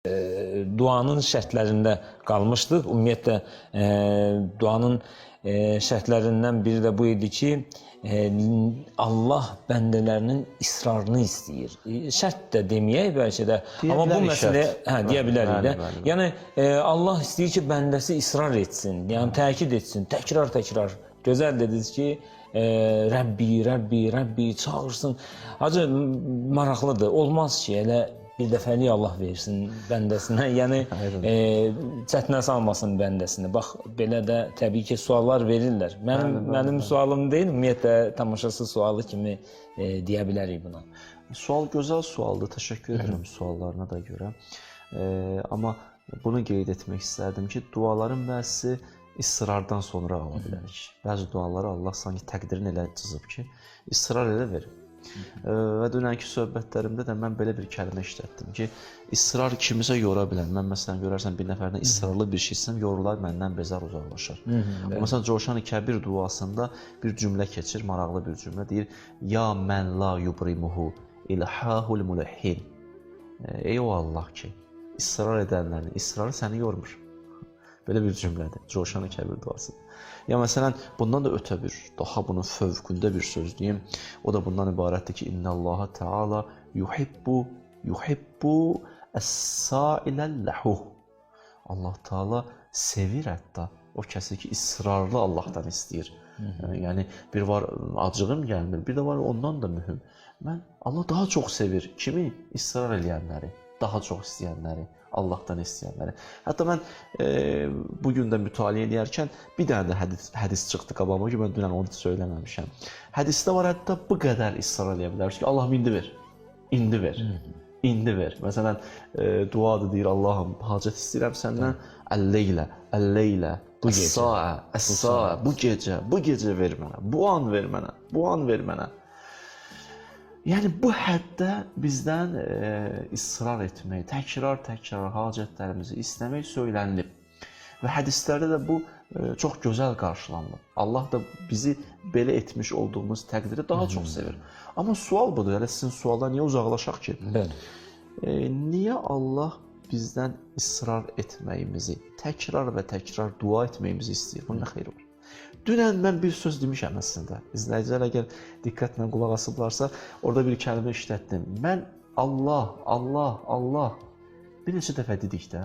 duanın şərtlərində qalmışdıq. Ümumiyyətlə, duanın şərtlərindən biri də bu idi ki, Allah bəndələrinin israrını istəyir. Şərt də deməyək bəlkə də, amma bu məsələyə deyə bilərik də. Yəni, Allah istəyir ki, bəndəsi israr etsin, yəni təkid etsin, təkrar. Gözəl dediniz ki, Rəbbi çağırsın. Hacı, maraqlıdır, olmaz ki, elə bir dəfəlik Allah versin bəndəsinə, yəni çətinə salmasın bəndəsini. Bax, belə də təbii ki, suallar verirlər. Mənim sualım deyil, ümumiyyətlə tamaşası sualı kimi deyə bilərik buna. Sual gözəl sualdır, təşəkkür edirəm suallarına da görə. Amma bunu qeyd etmək istərdim ki, duaların bəzisi isrardan sonra ala bilərik. Bəzi duaları Allah sanki təqdirin elə cızıb ki, israr elə verir. Və dünənki söhbətlərimdə də mən belə bir kəlmə işlətdim ki, israr kimisə yora bilər. Mən məsələn görərsən bir nəfərdən israrlı bir şey istəyirəm, yorular, məndən bezar uzaqlaşır. Məsələn, Coşan-ı Kəbir duasında bir cümlə keçir, maraqlı bir cümlə deyir: Ya mən la yubrimuhu ilhahul mulhin. Ey o Allah ki, israr edənlərin israrı səni yormur. Belə bir cümlədir, Coşan-ı Kəbir duası. Ya məsələn, bundan da ötə bir, daha bunun fövqündə bir söz deyim. O da bundan ibarətdir ki, İnnallaha Teala yuhibbu əs-sailəl-ləhuh. Allah Teala sevir hətta o kəsi ki, israrlı Allahdan istəyir. Yəni, bir var acığım gəlmir, bir də var ondan da mühüm. Allah daha çox sevir kimi? İsrar eləyənləri, daha çox istəyənləri. Allahdan istəyənləri. Hətta mən bugün də mütaliə edərkən bir dənə də hədis çıxdı qabağıma ki, mən dünən onu söyləməmişəm. Hədisdə var hətta bu qədər israr eləyə bilərik ki, Allahım indi ver. Məsələn, duadır deyir, Allahım, hacət istəyirəm səndən, əlleylə, əs-saə, bu gecə ver mənə, bu an ver mənə. Yəni, bu həddə bizdən israr etmək, təkrar hacətlərimizi istəmək söylənilib. Və hədislərdə də bu çox gözəl qarşılanılır. Allah da bizi belə etmiş olduğumuz təqdiri daha çox sevir. Amma sual budur, elə sizin sualdan niyə uzaqlaşaq ki? Niyə Allah bizdən israr etməyimizi, təkrar dua etməyimizi istəyir? Bunun nə xeyri var? Dünən mən bir söz demişəm əslində. İzləyicilər əgər diqqətlə qulaq asıblarsa, orada bir kəlmə işlətdim. Mən Allah bir neçə dəfə dedikdə,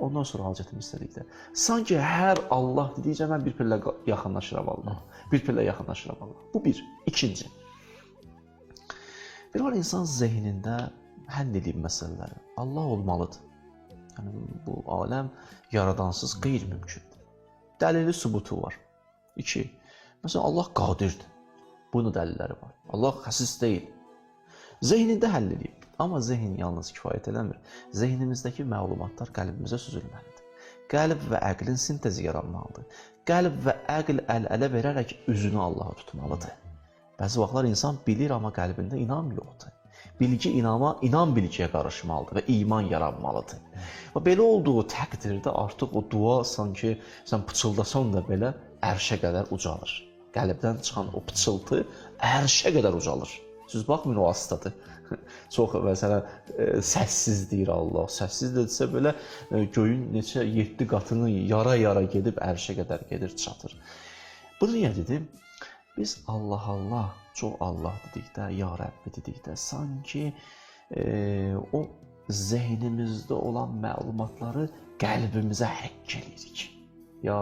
ondan sonra hacətimi istədikdə. Sanki hər Allah dedikcə mən bir pillə yaxınlaşıram Allah. Bu bir. İkinci. Bir var insan zehnində həll edib məsələləri. Allah olmalıdır. Yəni, bu aləm yaradansız qeyri-mümkündür. Dəlili sübutu var. 2. Məsələn, Allah qadirdir. Bunun dəlilləri var. Allah xəsis deyil. Zehnində həll edib. Amma zehn yalnız kifayət eləmir. Zehnimizdəki məlumatlar qəlbimizə süzülməlidir. Qəlb və əqlin sintezi yaranmalıdır. Qəlb və əql əl-ələ verərək üzünü Allaha tutmalıdır. Bəzi vaxtlar insan bilir, amma qəlbində inam yoxdur. Bilgi inan bilgiyə qarışmalıdır və iman yaranmalıdır. Və belə olduğu təqdirdə artıq o dua sanki sən pıçıldasan da belə ərşə qədər ucalır. Qəlbdən çıxan o pıçıltı ərşə qədər ucalır. Siz baxmayın, o astadır. Çox, məsələn, səssiz deyir Allah. Səssiz dedirsə belə göyün neçə 7 qatını yara gedib ərşə qədər gedir, çatır. Bunu niyə dedim? Biz Allah, çox Allah dedikdə, Ya Rəbbi dedikdə, sanki o zehnimizdə olan məlumatları qəlbimizə həkk edirik. Ya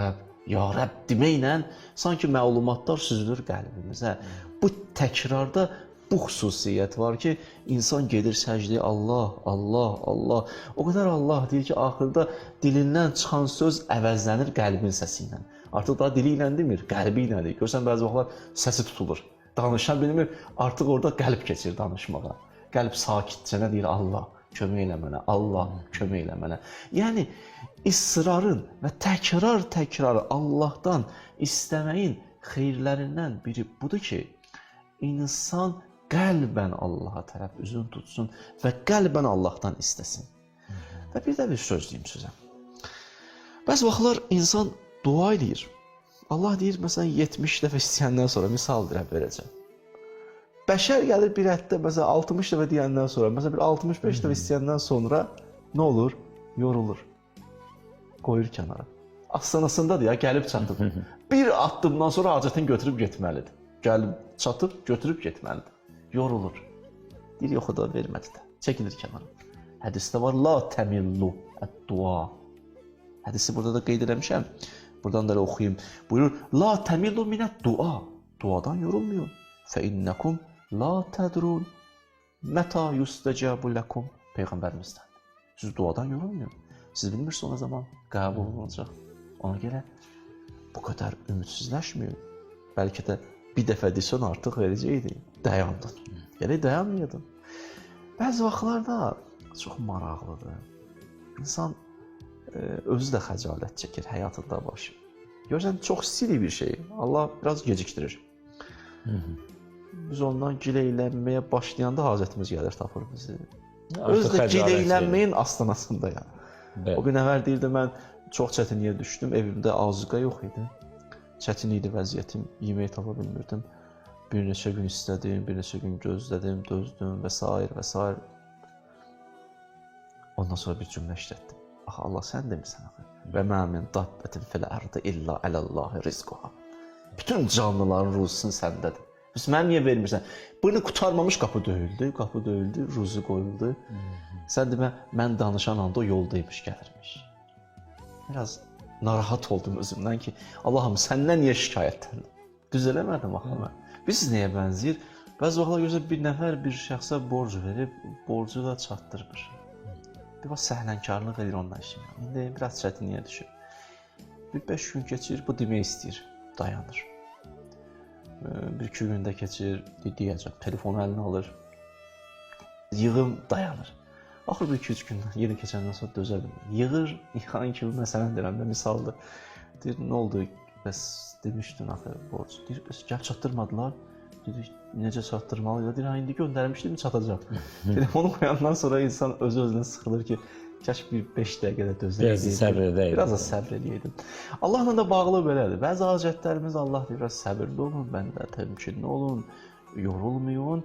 Rəbb deməklə sanki məlumatlar süzülür qəlbimizə. Bu təkrarda bu xüsusiyyət var ki, insan gedir səcdəyə Allah. O qədər Allah deyir ki, axırda dilindən çıxan söz əvəzlənir qəlbin səsi ilə. Artıq daha dili ilə demir, qəlbi ilə deyir. Görsən, bəzi vaxtlar səsi tutulur. Danışa bilmir, artıq orada qəlb keçir danışmağa. Qəlb sakitcə nə deyir? Allah, kömək elə mənə, Allah, kömək elə mənə. Yəni, israrın və təkrar Allahdan istəməyin xeyirlərindən biri budur ki, insan qəlbən Allaha tərəf üzün tutsun və qəlbən Allahdan istəsin. Və bir də bir söz deyim sizə. Bəzi vaxtlar insan dua edir. Allah deyir, məsələn, 70 dəfə istəyəndən sonra misal verəcəm. bəşər gəlir bir həftə məsələn 60 dəfə deyəndən sonra, məsələn bir 65 dəfə istəyəndən sonra nə olur? Yorulur. Qoyur kənara. Astanasındadır ya, gəlib çatıb. Bir addımdan sonra hacətini götürüb getməlidir. Gəlib çatıb, götürüb getməlidir. Yorulur. Deyir, yox da vermədi də. Çəkilir kənara. Hədisdə var, la təmillu ət-dua. Hədisi burada da qeyd eləmişəm. Buradan da oxuyayım. Buyurur, la təmillu minət-dua. Duadan yorulmayın. Fəinnəkum la tədrun mətə yustəcabu ləkum. Peyğəmbərimizdən. Siz duadan yorulmayın. Siz bilmirsiniz o zaman qəbul olunacaq. Ona görə bu qədər ümidsizləşməyin. Bəlkə də bir dəfə desən artıq verəcəkdi. Dayandın. Gələk dayanmayadın. Bəzi vaxtlarda çox maraqlıdır. İnsan özü də xəcalət çəkir həyatında başı. Görürsən, çox istəyirik bir şey. Allah biraz gecikdirir. Biz ondan gileylənməyə başlayanda hacətimiz gəlir, tapır bizi. Özü də gileylənməyin astanasında ya. O gün əvvəl deyirdi, mən çox çətinliyə düşdüm, evimdə azuqa yox idi. Çətin idi vəziyyətim, yemək tapa bilmirdim. Bir neçə gün istədim, bir neçə gün gözlədim, dözdüm və s. və s. Ondan sonra bir cümlə işlətdim. Axı, Allah sən demirsən axı. Və mə min dabbətin fil ərdi illə ələllahi rizquha. Bütün canlıların ruzusu səndədir. Biz mənə niyə vermirsən? Bunu qutarmamış qapı döyüldü, ruzu qoyuldu. Sən demə, mən danışan anda o yoldaymış, gəlirmiş. Biraz narahat oldum özümdən ki, Allahım, səndən niyə şikayətləndim? Düz eləmədim axı mən. Biz nəyə bənzəyir? Bəzi vaxtlar görürsə, bir nəfər bir şəxsə borc verib, borcu da çatdırmır. Bir vaxt səhlənkarlıq edir ondan işim. İndi biraz çətinliyə düşür. Bir 5 gün keçir, bu demək istəyir, dayanır. Bir-iki gündə keçir, deyəcək, telefonu əlinə alır, yığım dayanır. Axır bir 2-3 gündən, yeni keçəndən sonra dözə bilmir. Yığır, yıxan kimi məsələn deyirəm də, misaldır. Deyir, nə oldu, bəs demişdin axı borc. Deyir, bəs gəl çatdırmadılar. Deyir, necə çatdırmalı? Deyir, indi göndərmişdim, çatacaq. Telefonu qoyandan sonra insan özü-özünə sıxılır ki, kaş bir 5 dəqiqədə dözəydim. Biraz da səbr edəydim. Allahla da bağlı belədir. Bəzi hacətlərimiz Allah deyir, biraz səbirli olun, bəndə təmkinli olun, yorulmayın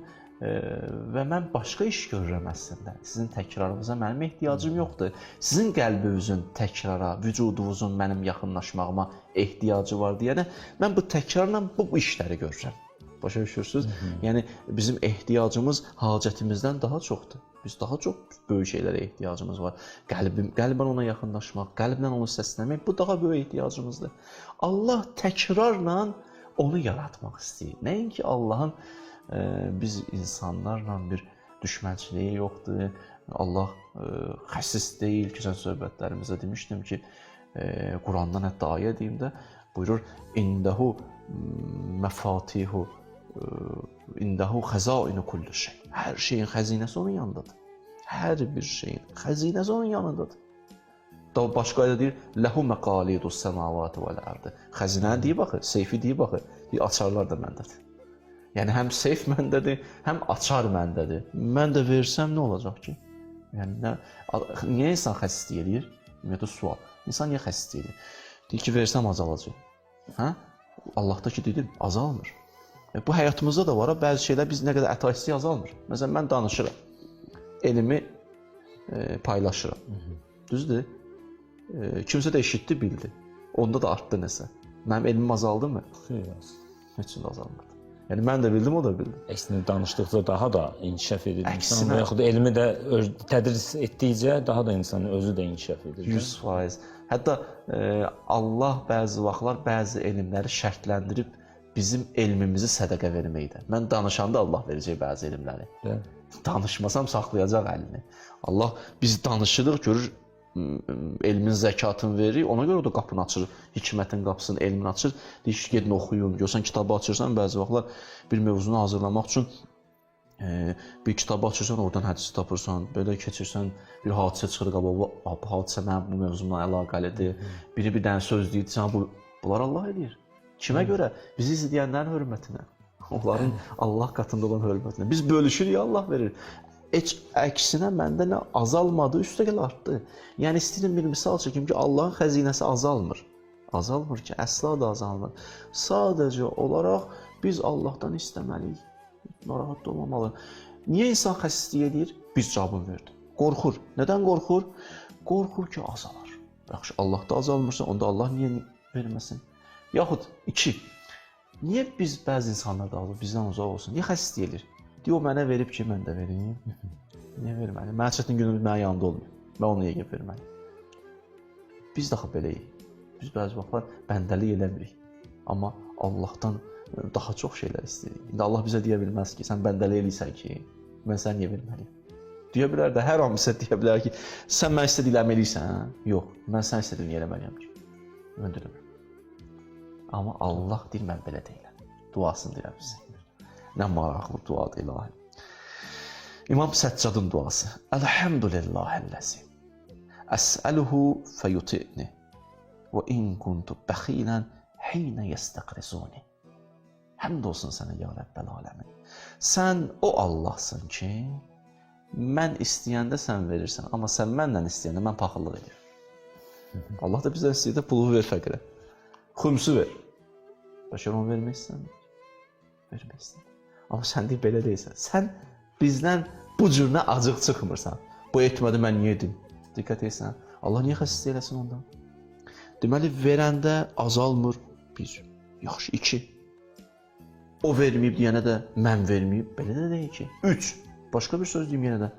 və mən başqa iş görürəm əslində. Sizin təkrarınıza mənim ehtiyacım yoxdur. Sizin qəlbinizin təkrara, vücudunuzun mənim yaxınlaşmağıma ehtiyacı var deyənə, mən bu təkrarla bu işləri görürəm. Başa düşürsünüz? Yəni, bizim ehtiyacımız hacətimizdən daha çoxdur. Biz daha çox böyük şeylərə ehtiyacımız var. Qəlbən ona yaxınlaşmaq, qəlblə onu səsləmək, bu daha böyük ehtiyacımızdır. Allah təkrarla onu yaratmaq istəyir. Nəinki Allahın biz insanlarla bir düşmənçiliyi yoxdur. Allah xəsis deyil. Keçən söhbətlərimizdə demişdim ki, Qurandan hətta ayə deyimdə buyurur, İndəhu məfatihu İndəhu xəzainu kulli şey. Hər şeyin xəzinəsi onun yanındadır. Hər bir şeyin xəzinəsi onun yanındadır. Daha başqa ayədə deyir, Ləhu məqalidus səmavati vəl ərdi. Xəzinəni deyib axı, seyfi deyib axı. Deyir, açarlar da məndədir. Yəni, həm seyf məndədir, həm açar məndədir. Mən də versəm nə olacaq ki? Yəni, niyə insan xəsis edir? Ümumiyyətlə, sual. İnsan niyə xəsis edir? Deyir ki, versəm azalacaq. Hə? Allahda ki, dedim, azalmır. Bu həyatımızda da var, bəzi şeylər biz nə qədər əta istəyik azalmır. Məsələn, mən danışıram, elmi paylaşıram. Düzdür? Kimsə də eşitdi, bildi. Onda da artdı nəsə. Mənim elmim azaldı mı? Xeyr, az. Heç də azalmadı. Yəni, mən də bildim, o da bildi. Əksinə danışdıqca daha da inkişaf edir insan və yaxud da elmi də tədris etdikcə daha da insanın özü də inkişaf edir. 100%. Hətta Allah bəzi vaxtlar bəzi elmləri şərtləndirib bizim elmimizi sədəqə verməkdir. Mən danışanda Allah verəcək bəzi elmləri. Danışmasam saxlayacaq əlini. Allah biz danışırıq, görür elmin zəkatını verir, ona görə o da qapını açır, hikmətin qapısını, elmin açır. Deyir ki, gedin oxuyun. Görsən kitabı açırsan, bəzi vaxtlar bir mövzunu hazırlamaq üçün bir kitabı açırsan, oradan hədisi tapırsan, belə keçirsən, bir hadisə çıxır qabağa, bu hadisə mənim bu mövzumla əlaqəlidir. Biri bir dənə söz deyir, bunlar Allah edir. Kimə görə? Bizi izləyənlərin hörmətinə, onların Allah qatında olan hörmətinə. Biz bölüşürük, Allah verir. Əksinə məndə nə azalmadı, üstəgəl artdı. Yəni, istəyirəm bir misal çəkim ki, Allahın xəzinəsi azalmır. Azalmır ki, əsla da azalmır. Sadəcə olaraq biz Allahdan istəməliyik. narahat olmamalı. Niyə insan xəsislik edir? Biz cavabını verdik. Qorxur. Nədən qorxur? Qorxur ki, azalar. Yaxşı, Allah da azalmırsa, onda Allah niyə verməsin? Yaxud 2. Niyə biz bəzi insanlar da alır, bizdən uzaq olsun? Niyə xəsislik edir? Deyir, o mənə verib ki, mən də vereyim. Niyə verməli? Mənə çətin günümüz mənim yanında olmuyor. Mən onu niyə verməliyim? Biz daha beləyik. Biz bəzi vaxtlar bəndəlik eləmirik. Amma Allahdan daha çox şeylər istəyirik. İndi Allah bizə deyə bilməz ki, sən bəndəlik eləyirsən ki, mən sənə niyə verməliyim? Deyə bilər də, hər an bizə deyə bilər ki, sən mən istədiklərimi eləyirsən, hə? Yox, mən sən istədiyini eləməliyəm ki. Mən deyirəm. Amma Allah deyir, mən belə deyiləm. Duasını deyirəm bizə. Nə maraqlı duadır ilahi. İmam Səccadın duası. Elhamdülillahəlləzi. Əsəluhu fəyuti'ni. Və in kuntu bəxilən hinə yəstəqrizuni. Həmd olsun sənə, ya Rəbbəl aləmin. Sən o Allahsın ki, mən istəyəndə sən verirsən, amma sən məndən istəyəndə mən paxıllıq edirəm. Allah da bizə istəyir də pulu ver fəqirə. Xümsü ver. Bəşər onu vermək istəmir. Vermək istəmir. Amma sən deyir, belə deyilsən. Sən bizdən bu cürünə acıq çıxmırsan. Bu etmədi, mən niyə edim? Diqqət etsən. Allah niyə xəsislik eləsin ondan? Deməli, verəndə azalmır. 1. Yaxşı, 2. O verməyib deyənə də mən verməyib. Belə də deyil ki. 3. Başqa bir söz deyim yenə də.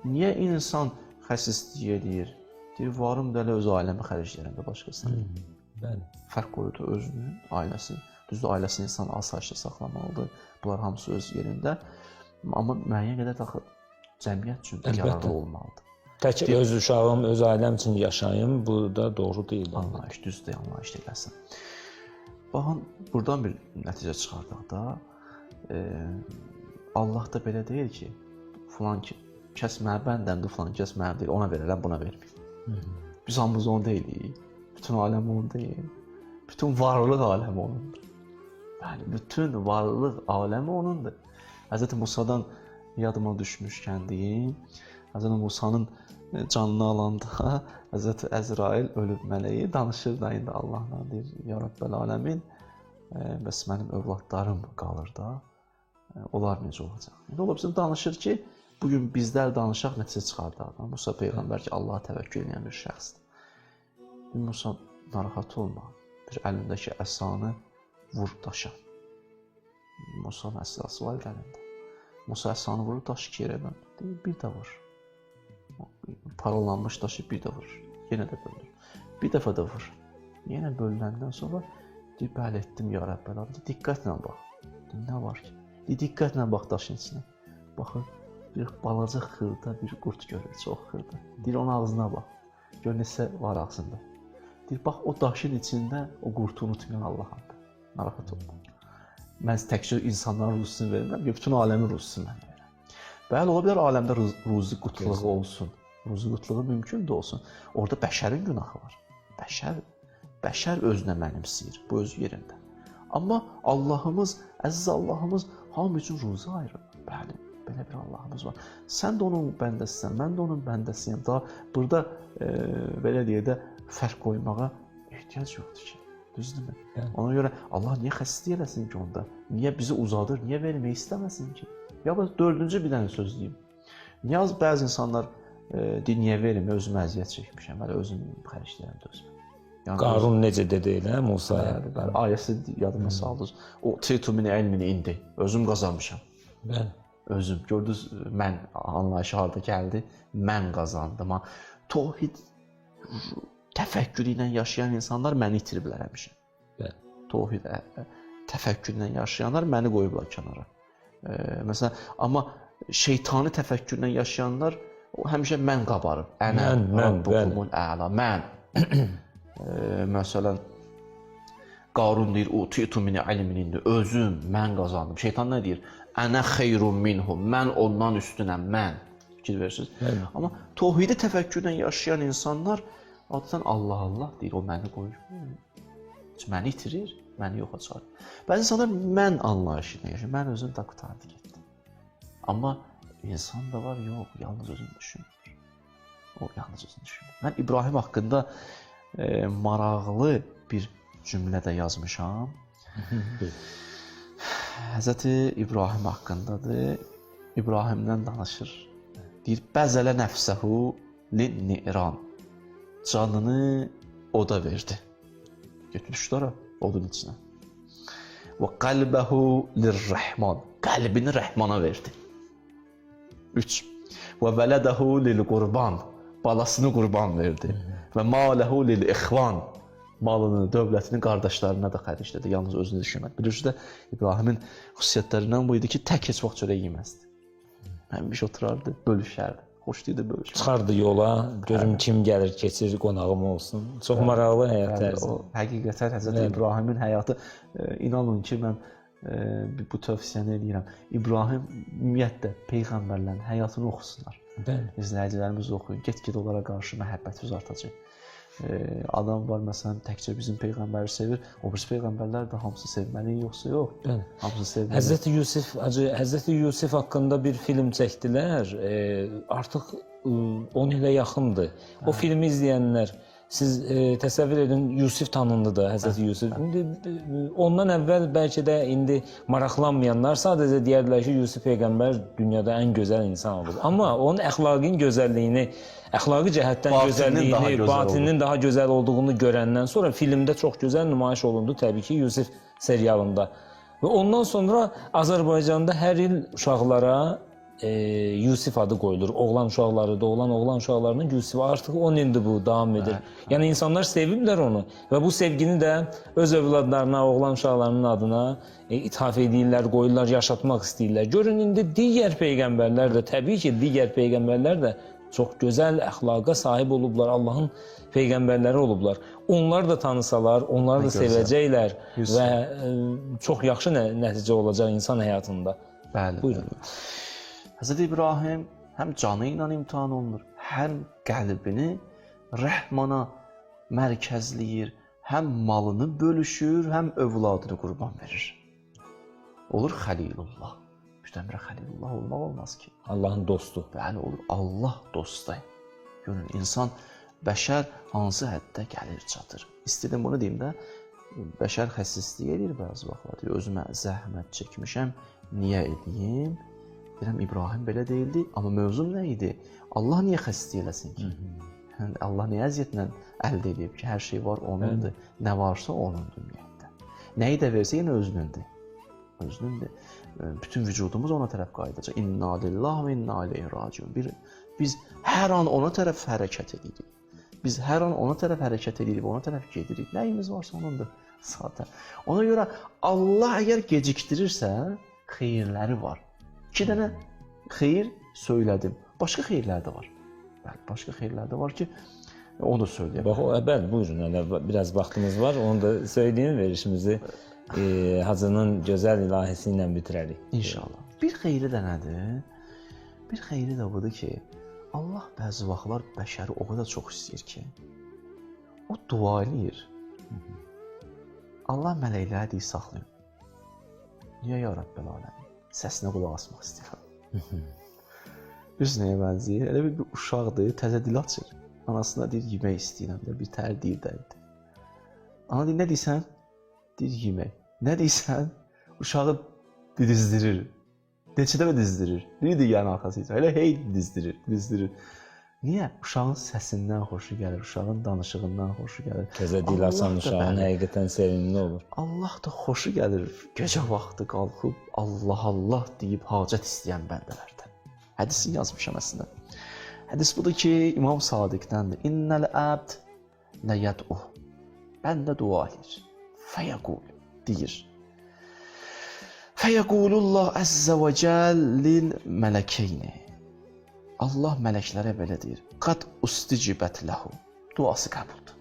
Niyə insan xəsislik edir? Deyir, varım da elə öz ailəmi xərcləyirəm də başqasına. Fərq qoyudur özünün, ailəsini. Düzdür, ailəsini insan asayişlə saxlamalıdır. Bunlar hamısı öz yerində. Amma müəyyən qədər daxil cəmiyyət üçün yararlı olmalıdır. Tək öz uşağım, öz ailəm üçün yaşayım, bu da doğru deyil. Anlayış, düzdür, anlayış deyilsən. Baxın, buradan bir nəticə çıxardıq da, Allah da belə deyir ki, filan kəs mənə bəndəndir, filan kəs mənə deyil, ona verərəm, buna verməyim. Biz hamımız onu deyilik, bütün aləm onu deyil, bütün varlıq aləmi onundur. Yəni, bütün varlıq aləmi onundur. Hz. Musadan yadıma düşmüşkən deyim, Hz. Musanın canını alanda Hz. Əzrail ölüb mələyi danışır da indi Allahla deyir, ya Rəbbəl aləmin, bəs mənim övladlarım qalır da, onlar necə olacaq? İndi ola bizim danışır ki, bugün bizlər danışaq, nəticə çıxardaq. Musa Peyğəmbər ki, Allaha təvəkkül edən bir şəxsdir. Musa narahat olma, bir əlindəki əsanı vur daşa. Musa'nın əsası var əlində. Musa əsanı vurur, daşı iki yerə böndür. Deyir, bir də vur. Paralanmış daşı bir də vur. Yenə də böndür. Bir dəfə də vur. Yenə bölüləndən sonra deyir, bəli etdim ya Rəbbəl aləmin. Diqqətlə bax. Deyir, nə var ki? Deyir, diqqətlə bax daşın içinə. Baxır, bir balaca xırda bir qurt görür, çox xırda. Deyir, onun ağzına bax. Gör neçə var ağzında. Deyir, bax, o daşın içində o qurtu unutmayan Allah'adır. Narahat olma. Mən təkcə insanların ruzusunu vermirəm, bütün aləmin ruzusunu mən verirəm. Bəli, ola bilər aləmdə ruzi qutluğu olsun. Ruzi qutluğu mümkün də olsun. Orada bəşərin günahı var. Bəşər özünə mənimsəyir, bu öz yerində. Amma Allahımız, əziz Allahımız hamı üçün ruzi ayırır. Bəli, belə bir Allahımız var. Sən də onun bəndəsisən, mən də onun bəndəsiyəm. Daha burada, belə deyək də, fərq qoymağa ehtiyac yoxdur ki. Düzdürmü? Ona görə Allah niyə xəsislik eləsin ki onda? Niyə bizi uzadır, niyə vermək istəməsin ki? Ya da 4-cü bir dənə söz deyim. Niyə bəzi insanlar deyir, niyə vermə, özüm əziyyət çəkmişəm, hələ özüm xərcləyirəm də özüm. Qarun necə dedi elə Musaya? Ayəsi yadıma saldınız. O "Titu min ilmin indi", özüm qazanmışam. Özüm, gördünüz, mən anlayışı harda gəldi? Mən qazandım. Tohid təfəkkürü ilə yaşayan insanlar məni itiriblər həmişə. Tohid təfəkkürü ilə yaşayanlar məni qoyublar kənara. Məsələn, amma şeytani təfəkkürlə yaşayanlar həmişə mən qabarır. Mən. Məsələn, Qarun deyir, o "Titu min ilmin indi", özüm, mən qazandım. Şeytan nə deyir? "Ənə xeyrun minhum", mən ondan üstünəm, mən. Fikir verirsiniz? Amma tohidi təfəkkürlə yaşayan insanlar adətən Allah deyir, o məni qoyur. Məni itirir, məni yoxa çıxarır. Bəzi insanlar mən anlayışı ilə yaşayır, mən özüm də qutardı getdim. Amma insan da var, yox, yalnız özünü düşünür. O yalnız özünü düşünür. Mən İbrahim haqqında maraqlı bir cümlə də yazmışam. Həzrəti İbrahim haqqındadır. İbrahimdən danışır. Deyir, bəzələ nəfsəhu lin-ni'ran. Canını oda verdi. Götürmüşdü ora odun içinə. Və qəlbəhu lir-rəhman. Qəlbini Rəhmana verdi. 3. Və vələdəhu lil-qurban. Balasını qurban verdi. Və maləhu lil-ixvan. Malını, dövlətini qardaşlarına da xərclədi. Yalnız özünü düşünmədi. Bilirsiniz də İbrahimin xüsusiyyətlərindən bu idi ki, tək heç vaxt çörək yeməzdi. Həmişə oturardı, bölüşərdi. Xoşlayırdı bölüşmək. Çıxardı yola, görüm kim gəlir, keçir, qonağım olsun. Çox maraqlı həyat tərzi. Həqiqətən Həzrəti İbrahimin həyatı, inanın ki, mən bu tövsiyəni edirəm. İbrahim ümumiyyətlə peyğəmbərlərin həyatını oxusunlar. İzləyicilərimiz oxuyun. Get-get onlara qarşı məhəbbətiniz artacaq. Adam var, məsələn, təkcə bizim peyğəmbəri sevir, o birisi peyğəmbərlər də hamısı sevməli, yoxsa yox? Hamısı sevməli. Həzrəti Yusif haqqında bir film çəkdilər, artıq 10 ilə yaxındır. O filmi izləyənlər, siz təsəvvür edin, Yusif tanındı da, Həzrəti Yusif. Ondan əvvəl bəlkə də indi maraqlanmayanlar sadəcə deyərlər ki, Yusif peyğəmbər dünyada ən gözəl insan olub. Amma onun əxlaqın gözəlliyini, əxlaqi cəhətdən gözəlliyini, batininin daha gözəl olduğunu görəndən sonra filmdə çox gözəl nümayiş olundu təbii ki, Yusif serialında. Və ondan sonra Azərbaycanda hər il uşaqlara Yusif adı qoyulur. Oğlan uşaqları, doğulan oğlan uşaqlarının Yusif. Artıq 10 ildir bu davam edir. Yəni insanlar seviblər onu və bu sevgini də öz övladlarına, oğlan uşaqlarının adına ithaf edirlər, qoyurlar, yaşatmaq istəyirlər. Görün indi digər peyğəmbərlər də, təbii ki, digər peyğəmbərlər də çox gözəl əxlaqa sahib olublar, Allahın peyğəmbərləri olublar. Onlar da tanısalar, onlar da sevəcəklər və çox yaxşı nəticə olacaq insan həyatında. Bəli. Buyurun. Həzrəti İbrahim həm canı ilə imtihan olunur, həm qəlbini Rəhmana mərkəzləyir, həm malını bölüşür, həm övladını qurban verir. Olur Xəlilullah. Birdən-birə Xəlilullah olmaq olmaz ki. Allahın dostu. Bəli, olur Allah dostu. Görün, insan, bəşər hansı həddə gəlir, çatır. İstədim bunu deyim də, bəşər xəsislik edir bəzi vaxtlar. Deyir, özümə zəhmət çəkmişəm, niyə edeyim? Deyirəm, İbrahim belə deyildi, amma mövzum nə idi? Allah niyə xəsislik eləsin ki? Allah niyə əziyyətlə əldə edib ki, hər şey var onundur, nə varsa onundur ümumiyyətlə. Nəyi də versə yenə özünündür. Özünündür. Bütün vücudumuz ona tərəf qayıdacaq. İnna lillahi və inna ileyhi raciun. Biz hər an ona tərəf hərəkət edirik. Biz hər an ona tərəf hərəkət edirik, ona tərəf gedirik. Nəyimiz varsa onundur zaten. Ona görə Allah əgər gecikdirirsə, xeyirləri var. 2 dənə xeyir söylədim. Başqa xeyirlər də var. Bəli, başqa xeyirlər də var ki, onu da söyləyəm. Bax, bəli, buyurun, hələ biraz vaxtımız var. Onu da söyləyim, verişimizi Hacının gözəl ilahisi ilə bitirərik. İnşallah. Bir xeyri də nədir? Bir xeyri də budur ki, Allah bəzi vaxtlar bəşəri o qədər çox istəyir ki, o dua eləyir. Allah mələkləri deyir, saxlayın. Niyə ya Rəbbəl aləmin? Səsinə qulaq asmaq istəyirəm. Biz nəyə bənzəyir? Elə bir uşaqdır, təzə dil açır. Anasına deyir, yemək istəyirəm də, bir tər deyir dəyildi. Ana deyir, nə deyirsən? Deyir, yemək. Nə deyirsən? Uşağı dizdirir. Neçə dəfə dizdirir? Bir digərin arxasıyla. Elə hey dizdirir. Niyə? Uşağın səsindən xoşu gəlir, uşağın danışığından xoşu gəlir. Təzə dil açan uşağın həqiqətən sevimli olur. Allah da xoşu gəlir gecə vaxtı qalxıb Allah Allah deyib hacət istəyən bəndələrdən. Hədisi yazmışam əslində. Hədis budur ki, İmam Sadiqdəndir. İnnəl əbd ləyəd'uh. Bəndə dua edir. Fəyəqul deyir. Fəyəqulullah əzzə və cəl lil mələkeyni. Allah mələklərə belə deyir. Qad usticibət ləhu. Duası qəbuldur.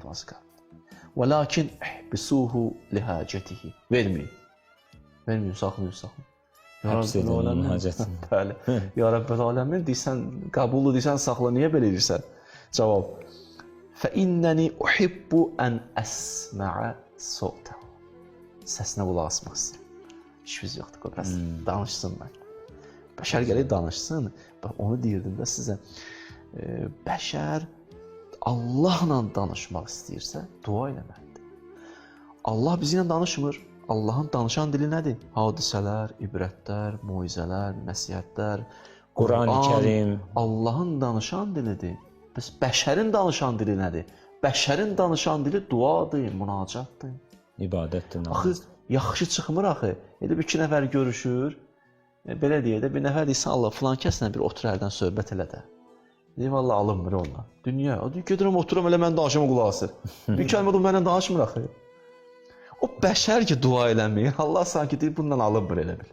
Duası qəbuldur. Və lakin ihbisuhu lihacətihi. Verməyin. Verməyin, saxlayın. Həbs edin onun hacətini. Bəli. Ya Rəbbəl aləmin deyirsən, qəbullu deyirsən, saxla, niyə belə edirsən? Cavab. Fə innəni uhibbu ən əsmə'ə sotəhu. Səsinə qulaq asmaq istəyirəm. İşimiz yoxdur, biraz danışsın mən. Bəşər gələk danışsın. Onu deyirdim də sizə. Bəşər Allahla danışmaq istəyirsə, dua eləməlidir. Allah bizimlə danışmır. Allahın danışan dili nədir? Hadisələr, ibrətlər, moizələr, nəsihətlər, Qurani-Kərim. Allahın danışan dilidir. Bəs bəşərin danışan dili nədir? Bəşərin danışan dili duadır, münacatdır. İbadətdir. Axı yaxşı çıxmır axı. Elə bir iki nəfər görüşür. Belə deyək də bir nəfər deyirsən Allah filan kəslə bir otur ərdən söhbət elə də. Deyim Allah alınmır onunla. Dünya, o deyir gedirəm oturam elə mən danışıma qulaq asır. Bir kəlmə də mənlə danışmır axı. O bəşər ki dua eləmir. Allah sanki deyir bundan alınmır elə bil.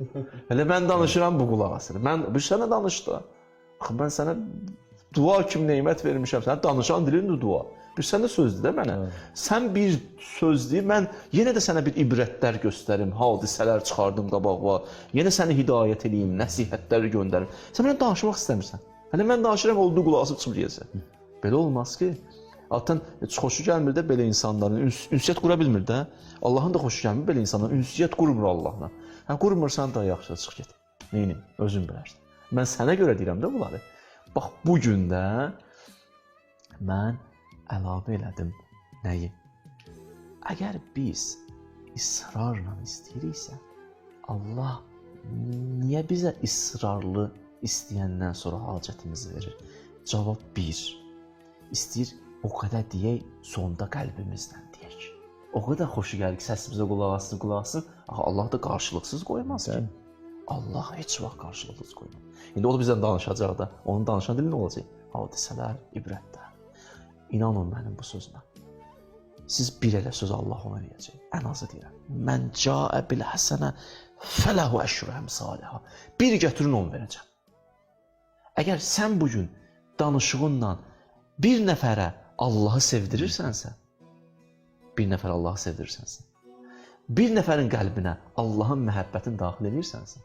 Elə mən danışıram bu qulaq asır. Mən bir sənə danışdı. Axı mən sənə dua kimi nemət vermişəm. Sən danışan dilindir dua. Bir sən də sözdür də mənə. Sən bir söz deyir, mən yenə də sənə bir ibrətlər göstərim, hadisələr çıxardım qabağa. Yenə səni hidayət edeyim, nəsihətləri göndərim. Sən mənə danışmaq istəmirsən. Hələ mən danışıram, olduğu qulaq asıb çıxıb deyəsən. Belə olmaz ki. Zaten heç xoşu gəlmir də belə insanların ünsiyyət qura bilmir də. Allahın da xoşu gəlmir belə insanların ünsiyyət qurmur Allahla. Hə qurmursan da yaxşı çıx get. Neynim? Özün bilərsən. Mən sənə görə deyirəm də bunları. Bax bu gün də mən əlavə elədim nəyi? Əgər biz israrla istəyiriksə, Allah niyə bizə israrlı istəyəndən sonra hacətimizi verir? Cavab 1. İstəyir o qədər deyək, sonda qəlbimizdən deyək. O qədər xoşu gəlir ki, səsimizə qulaq asın. Axı Allah da qarşılıqsız qoymaz ki. Allah heç vaxt qarşılıqsız qoymaz. İndi o da bizdən danışacaq da. Onun danışan dili nə olacaq? Hadisələr, ibrətlər. İnanın mənim bu sözümə. Siz bir elə söz Allah ona deyəcək. Ən azı deyirəm. Mən cəə bil həsənə fələhu əşrü əmsalihə. Bir götürün 10 verəcəm. Əgər sən bugün danışığınla bir nəfərə Allahı sevdirirsənsə, bir nəfərin qəlbinə Allahın məhəbbətini daxil edirsənsə,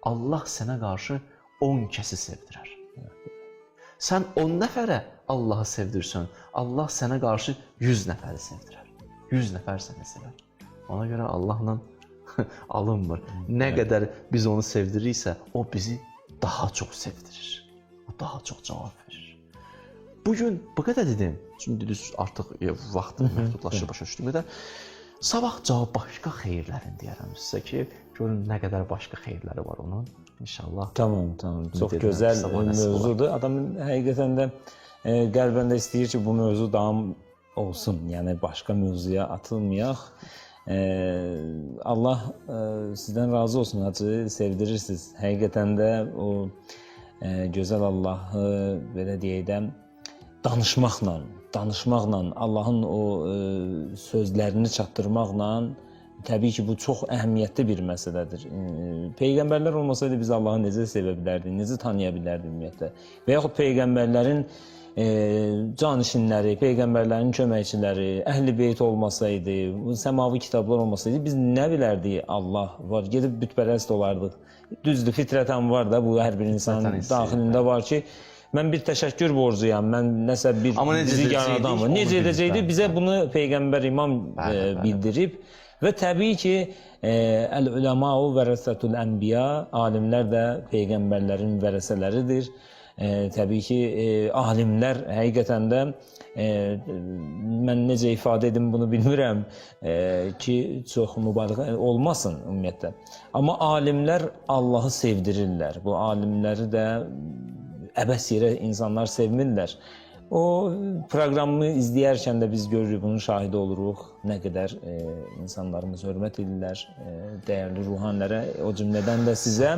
Allah sənə qarşı 10 kəsi sevdirər. Sən 10 nəfərə Allahı sevdirsən, Allah sənə qarşı 100 nəfəri sevdirər. 100 nəfər səni sevər. Ona görə Allahla alınmır. Nə qədər biz onu sevdiririksə, o bizi daha çox sevdirir. O daha çox cavab verir. Bugün bu qədər dedim. Çünki artıq vaxtım məhdudlaşır, başa düşdüyüm qədər. Sabah cavab başqa xeyirlərin deyərəm sizə ki, görün nə qədər başqa xeyirləri var onun. İnşallah. Tamam. Çox gözəl mövzudur. Adam həqiqətən də qəlbən də istəyir ki, bu mövzu davam olsun. Yəni başqa mövzuya atılmayaq. Allah sizdən razı olsun, hacı, sevdirirsiniz. Həqiqətən də o gözəl Allahı belə deyək də danışmaqla, Allahın o sözlərini çatdırmaqla təbii ki, bu çox əhəmiyyətli bir məsələdir. Peyğəmbərlər olmasaydı biz Allahı necə sevə bilərdik, necə tanıya bilərdik ümumiyyətlə? Və yaxud Peyğəmbərlərin canişinləri, Peyğəmbərlərin köməkçiləri, Əhl-i Beyt olmasaydı, səmavi kitablar olmasaydı biz nə bilərdik Allah var, gedib bütpərəst olardıq. Düzdür, fitrətən var da, bu hər bir insanın daxilində var ki, mən bir təşəkkür borcuyam, mən nəsə bir bizi yaradan var. Necə edəcəkdik? Bizə bunu Peyğəmbər İmam bildirib. Və təbii ki, əl-uləmau vərəsətul ənbiya, alimlər də Peyğəmbərlərin vərəsələridir. Təbii ki, alimlər həqiqətən də, mən necə ifadə edim bunu bilmirəm ki, çox mübaliğə olmasın ümumiyyətlə. Amma alimlər Allahı sevdirirlər. Bu alimləri də əbəs yerə insanlar sevmirlər. O proqramı izləyərkən də biz görürük, bunun şahidi oluruq. Nə qədər insanlarımız hörmət edirlər, dəyərli ruhanilərə, o cümlədən də sizə.